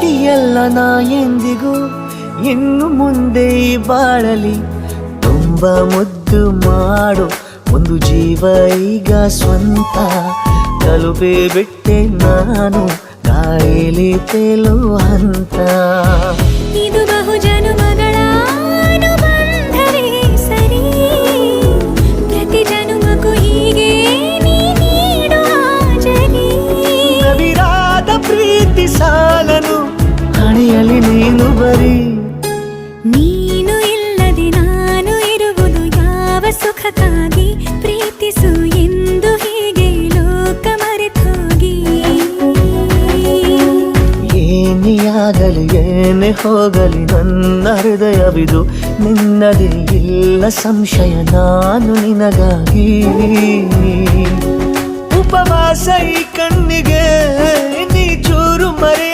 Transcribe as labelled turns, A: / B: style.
A: ಪ್ರೀತಿಯಲ್ಲ ನಾ ಎಂದಿಗೂ ಇನ್ನು ಮುಂದೆ ಈ ಬಾಳಲಿ ತುಂಬ ಮುದ್ದು ಮಾಡು ಒಂದು ಜೀವ ಈಗ ಸ್ವಂತ ತಲುಪೇ ಬಿಟ್ಟೆ ನಾನು ಗಾಳಿಲಿ ತೇಲುವ ಹಂತ
B: ಇದು ಬಹು ಜನುಮಗಳ ಅನುಬಂಧವೇ ಸರಿ ಪ್ರತಿ ಜನುಮಕ್ಕೂ ಹೀಗೆ ನೀ ನೀಡುವ ಜರಿ
A: ನವಿರಾದ ಪ್ರೀತಿ ಸಾಲನು ಹಣೆಯಲ್ಲಿ ನೀನು ಬರೀ
B: ನೀನು ಇಲ್ಲದೆ ನಾನು ಇರುವುದು ಯಾವ ಸುಖಕ್ಕಾಗಿ ಪ್ರೀತಿಸು ಎಂದು ಹೀಗೆ ಲೋಕ ಮರೆತೋಗಿ
A: ಏನಿಯಾಗಲಿ ಏನೇ ಹೋಗಲಿ ನನ್ನ ಹೃದಯವಿದು ನಿನ್ನದೇ ಇಲ್ಲ ಸಂಶಯ ನಾನು ನಿನಗಾಗಿ ಉಪವಾಸ ಈ ಕಣ್ಣಿಗೆ ನೀ ಚೂರು ಮರೆಯ